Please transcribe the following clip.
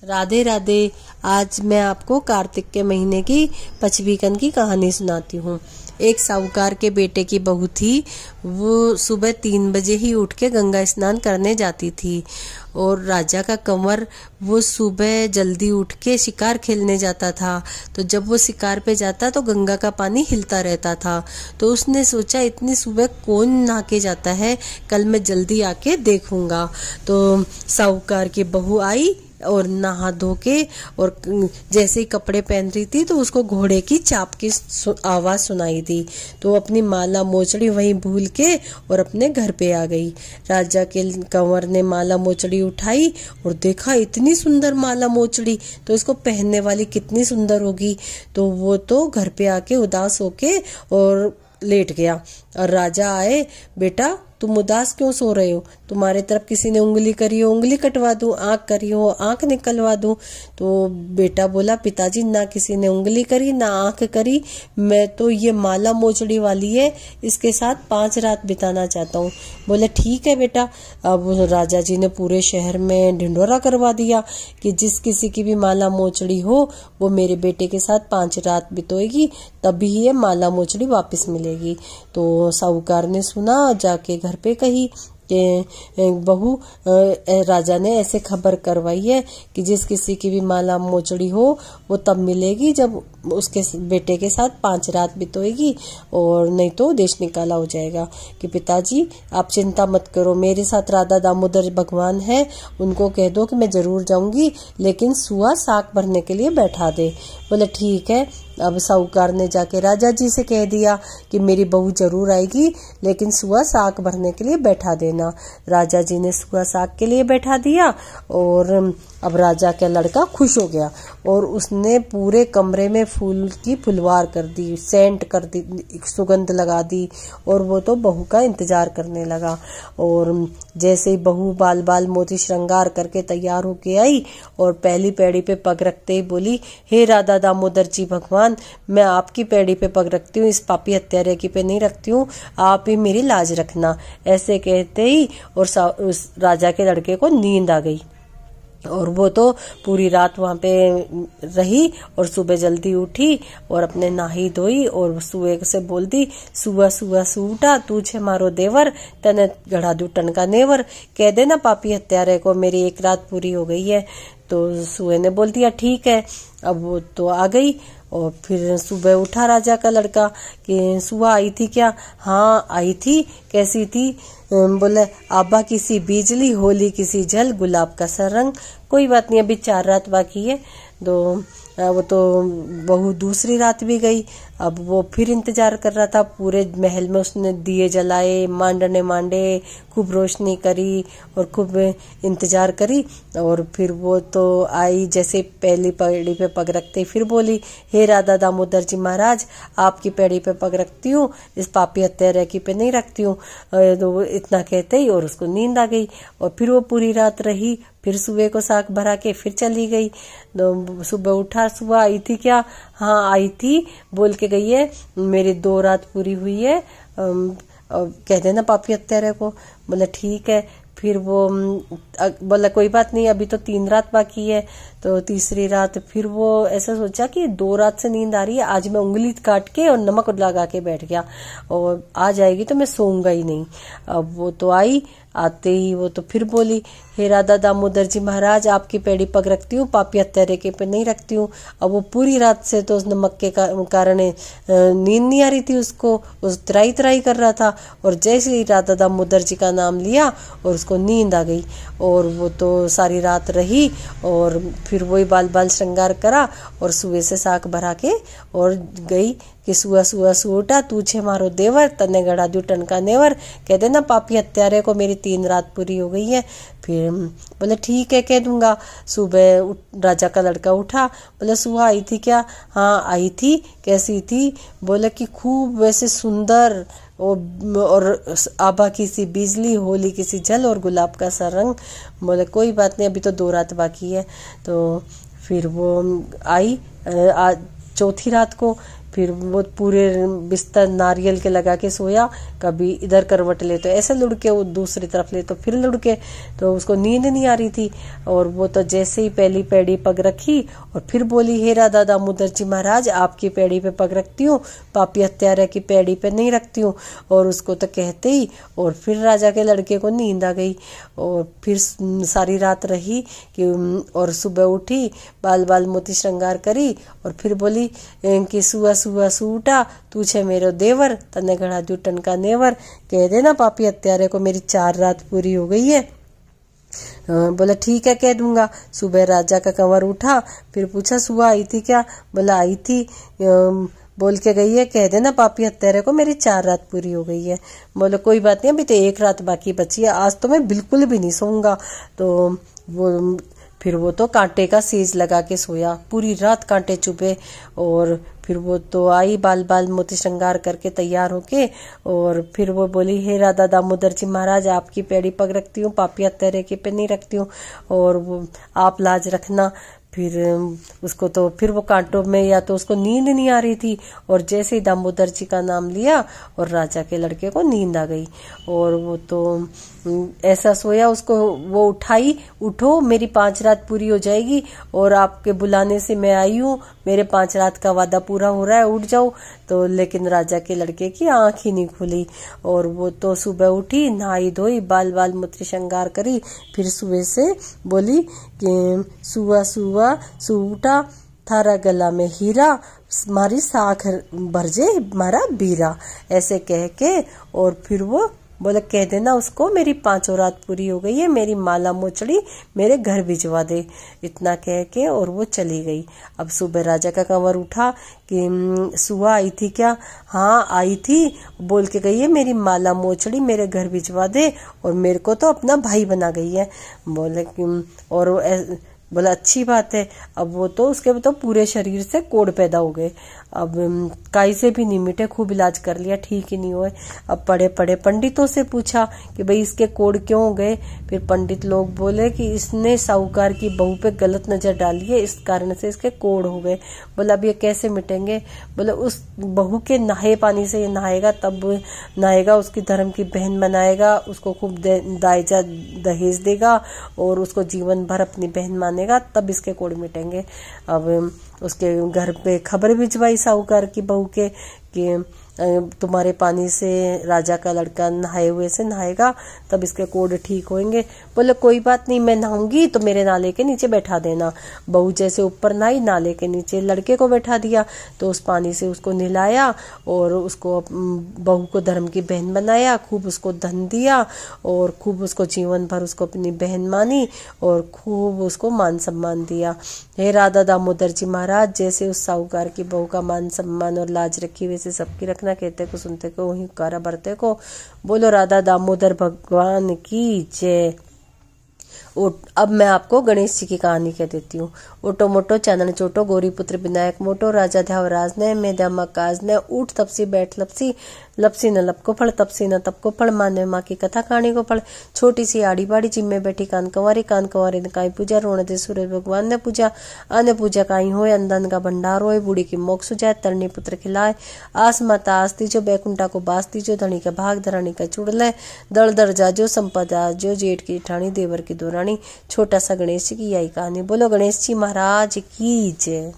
राधे राधे। आज मैं आपको कार्तिक के महीने की पचवीकन की कहानी सुनाती हूँ। एक साहूकार के बेटे की बहू थी। वो सुबह 3 बजे ही उठ के गंगा स्नान करने जाती थी और राजा का कंवर वो सुबह जल्दी उठ के शिकार खेलने जाता था। तो जब वो शिकार पे जाता तो गंगा का पानी हिलता रहता था। तो उसने सोचा इतनी सुबह कौन नहा के जाता है, कल मैं जल्दी आके देखूंगा। तो साहूकार की बहू आई और नहा धो के और जैसे ही कपड़े पहन रही थी तो उसको घोड़े की चाप की आवाज सुनाई दी। तो अपनी माला मोचड़ी वहीं भूल के और अपने घर पे आ गई। राजा के कंवर ने माला मोचड़ी उठाई और देखा इतनी सुंदर माला मोचड़ी, तो इसको पहनने वाली कितनी सुंदर होगी। तो वो तो घर पे आके उदास होके और लेट गया। और राजा आए, बेटा तुम उदास क्यों सो रहे हो? तुम्हारे तरफ किसी ने उंगली करी हो उंगली कटवा दूं, आंख करी हो आंख निकलवा दूं। तो बेटा बोला, पिताजी ना किसी ने उंगली करी ना आंख करी, मैं तो ये माला मोचड़ी वाली है, इसके साथ 5 रात बिताना चाहता हूँ। बोले ठीक है बेटा। अब राजा जी ने पूरे शहर में ढिंढोरा करवा दिया कि जिस किसी की भी माला मोचड़ी हो वो मेरे बेटे के साथ 5 रात बिताएगी, तभी ये माला मोचड़ी वापस मिलेगी। तो साहूकार ने सुना, जाके घर पे कही कि बहू राजा ने ऐसे खबर करवाई है कि जिस किसी की भी माला मोचड़ी हो वो तब मिलेगी जब उसके बेटे के साथ 5 रात बिताएगी, और नहीं तो देश निकाला हो जाएगा। कि पिताजी आप चिंता मत करो, मेरे साथ राधा दामोदर भगवान है, उनको कह दो कि मैं जरूर जाऊंगी, लेकिन सुआ साग भरने के लिए बैठा दे। बोले ठीक है। अब साहूकार ने जाके राजा जी से कह दिया कि मेरी बहू जरूर आएगी, लेकिन सुआ साग भरने के लिए बैठा देना। राजा जी ने सुआ साग के लिए बैठा दिया और अब राजा का लड़का खुश हो गया और उसने पूरे कमरे में फूल की फुलवार कर दी, सेंट कर दी, सुगंध लगा दी, और वो तो बहू का इंतजार करने लगा। और जैसे ही बहू बाल बाल मोती श्रृंगार करके तैयार होके आई और पहली पैड़ी पे पग रखते ही बोली, हे राधा दामोदर जी भगवान, मैं आपकी पैड़ी पे पग रखती हूँ, इस पापी हत्यारे की पे नहीं रखती हूँ, आप ही मेरी लाज रखना। ऐसे कहते ही और उस राजा के लड़के को नींद आ गई और वो तो पूरी रात वहां पे रही और सुबह जल्दी उठी और अपने नहाई धोई और सुए से बोल दी, सुआ सुआ सूटा तुझे मारो देवर, तने गढ़ा दू टन का नेवर, कह देना पापी हत्यारे को मेरी 1 रात पूरी हो गई है। तो सुए ने बोल दिया ठीक है। अब वो तो आ गई और फिर सुबह उठा राजा का लड़का कि सुआ आई थी क्या? हाँ आई थी। कैसी थी? बोले आबा किसी बिजली, होली किसी जल, गुलाब का सा रंग। कोई बात नहीं, अभी 4 रात बाकी है। तो वो तो बहू दूसरी रात भी गई। अब वो फिर इंतजार कर रहा था। पूरे महल में उसने दिए जलाए, मांडने मांडे, खूब रोशनी करी और खूब इंतजार करी। और फिर वो तो आई, जैसे पहली पैड़ी पे पग रखते फिर बोली, हे राधा दामोदर जी महाराज, आपकी पैड़ी पे पग रखती हूँ, इस पापी हत्यारे की पे नहीं रखती हूँ। तो इतना कहते ही और उसको नींद आ गई और फिर वो पूरी रात रही। फिर सुबह को साग भरा के फिर चली गई। तो सुबह उठा, सुबह आई थी क्या? हाँ आई थी, बोल के गई है मेरी 2 रात पूरी हुई है, कह देना पापी हत्यारे को। बोला ठीक है। फिर वो बोला कोई बात नहीं, अभी तो 3 रात बाकी है। तो तीसरी रात फिर वो ऐसा सोचा कि 2 रात से नींद आ रही है, आज मैं उंगली काट के और नमक लगा के बैठ गया और आ जाएगी तो मैं सोऊंगा ही नहीं। अब वो तो आई, आते ही वो तो फिर बोली, हे राधा दामोदर जी महाराज, आपकी पैड़ी पग रखती हूँ, पापी हत्यारे के पे नहीं रखती हूँ। अब वो पूरी रात से तो उस नमक के कारण नींद नहीं आ रही थी उसको, उस त्राई त्राई कर रहा था। और जैसे ही राधा दामोदर जी का नाम लिया और उसको नींद आ गई और वो तो सारी रात रही और फिर वही बाल बाल श्रृंगार करा और सुबह से साग भरा के और गई कि सुआ सुआ सूटा तुझे मारो देवर, तने गढ़ा दू टन का नेवर, कह देना पापी हत्यारे को मेरी 3 रात पूरी हो गई है। फिर बोले ठीक है कह दूंगा। सुबह राजा का लड़का उठा, बोले सुआ आई थी क्या? हाँ आई थी। कैसी थी? बोले कि खूब वैसे सुंदर और आभा की सी बिजली, होली की सी जल और गुलाब का सा रंग। बोले कोई बात नहीं, अभी तो 2 रात बाकी है। तो फिर वो आई चौथी रात को फिर वो पूरे बिस्तर नारियल के लगा के सोया, कभी इधर करवट ले तो ऐसे लुढ़के, वो दूसरी तरफ ले तो फिर लुढ़के, तो उसको नींद नहीं आ रही थी। और वो तो जैसे ही पहली पैड़ी पग रखी और फिर बोली, हे राधा दामोदर जी महाराज, आपकी पैड़ी पे पग रखती हूँ, पापी हत्यारे की पैड़ी पे नहीं रखती हूँ। और उसको तो कहते ही और फिर राजा के लड़के को नींद आ गई। और फिर सारी रात रही कि और सुबह उठी, बाल बाल मोती श्रृंगार करी और फिर बोली कि सुआ सुआ सूटा तू छे मेरो देवर, तने घड़ा दू टनका नेवर। कह देना पापी हत्यारे को मेरी 4 रात पूरी हो गई है। बोला ठीक है कह दूंगा। सुबह राजा का कंवर उठा, फिर पूछा सुआ आई थी क्या? बोला आई थी, बोल के गई है, कह देना पापी हत्यारे को मेरी 4 रात पूरी हो गई है। बोले कोई बात नहीं, अभी तो 1 रात बाकी बची है, आज तो मैं बिल्कुल भी नहीं सोऊंगा। तो फिर वो तो कांटे का सेज लगा के सोया, पूरी रात कांटे चुभे। और फिर वो तो आई बाल बाल मोती श्रृंगार करके तैयार होके, और फिर वो बोली, हे राधा दामोदर जी महाराज, आपकी पैड़ी पग रखती हूँ, पापी हत्यारे की पे नहीं रखती हूँ, और वो आप लाज रखना। फिर उसको तो फिर वो कांटों में या तो उसको नींद नहीं आ रही थी, और जैसे ही दामोदर जी का नाम लिया और राजा के लड़के को नींद आ गई। और वो तो ऐसा सोया, उसको वो उठाई, उठो मेरी 5 रात पूरी हो जाएगी और आपके बुलाने से मैं आई हूँ, मेरे 5 रात का वादा पूरा हो रहा है, उठ जाओ। तो लेकिन राजा के लड़के की आंख ही नहीं खुली। और वो तो सुबह उठी, नहाई धोई, बाल बाल मूत्र श्रृंगार करी, फिर सुबह से बोली कि सुआ सुआ सूटा थारा गला में हीरा, मारी साख भरजे मारा बीरा, ऐसे कह के। और फिर वो बोले कह देना उसको मेरी 5 रात पूरी हो गई है, मेरी माला मोचड़ी मेरे घर भिजवा दे। इतना कह के और वो चली गई। अब सुबह राजा का कंवर उठा कि सुआ आई थी क्या? हाँ आई थी, बोल के गई है मेरी माला मोचड़ी मेरे घर भिजवा दे, और मेरे को तो अपना भाई बना गई है। बोले कि और बोला अच्छी बात है। अब वो तो उसके तो पूरे शरीर से कोढ़ पैदा हो गए। अब काई से भी नहीं मिटे, खूब इलाज कर लिया, ठीक ही नहीं हुए। अब पढ़े पढ़े पंडितों से पूछा कि भाई इसके कोढ़ क्यों हो गए? फिर पंडित लोग बोले कि इसने साहूकार की बहू पे गलत नजर डाली है, इस कारण से इसके कोढ़ हो गए। बोला अब ये कैसे मिटेंगे? बोले उस बहू के नहाए पानी से ये नहाएगा, तब नहाएगा, उसकी धर्म की बहन बनाएगा, उसको खूब दायजा दहेज देगा और उसको जीवन भर अपनी बहन मानेगा, तब इसके कोढ़ मिटेंगे। अब उसके घर पे खबर भिजवाई साहूकार की बहू के कि तुम्हारे पानी से राजा का लड़का नहाए हुए से नहाएगा, तब इसके कोढ़ ठीक होंगे। बोले कोई बात नहीं, मैं नहाऊंगी तो मेरे नाले के नीचे बैठा देना। बहू जैसे ऊपर नहाई, नाले के नीचे लड़के को बैठा दिया, तो उस पानी से उसको नहलाया और उसको बहू को धर्म की बहन बनाया, खूब उसको धन दिया और खूब उसको जीवन भर उसको अपनी बहन मानी और खूब उसको मान सम्मान दिया। हे राधा दामोदर जी महाराज, जैसे उस साहूकार की बहू का मान सम्मान और लाज रखी, वैसे सबकी रखना। कहते को सुनते को वही कारा भरते को। बोलो राधा दामोदर भगवान की जय। अब मैं आपको गणेश जी की कहानी कह देती हूँ। ओटो मोटो चानन चोटो गौरी पुत्र विनायक मोटो, राजा ध्यावराज ने मेधा मकाज ने ऊट तपसी बैठ लपसी, लपसी न लप को फल, तपसी न तप को फल, माने माँ की कथा कहानी को फल। छोटी सी आड़ी बाड़ी जिम्मे बैठी कान कंवारी ने काई पूजा, रोने दे सूरज भगवान ने पूजा, अन्य पूजा काई होए, अंधन का भंडार होए, बूढ़ी की मोक्ष सुजाए, तरनी पुत्र खिलाए, आस माता आस्ती जो बैकुंठा को बास्ती जो, धनी का भाग धरानी का चुड़ले, दड़ दड़ जाजो संपदा जो, जेठ की ठाणी देवर की दोरानी। छोटा सा गणेश जी की यही कहानी। बोलो गणेश जी महाराज की जय।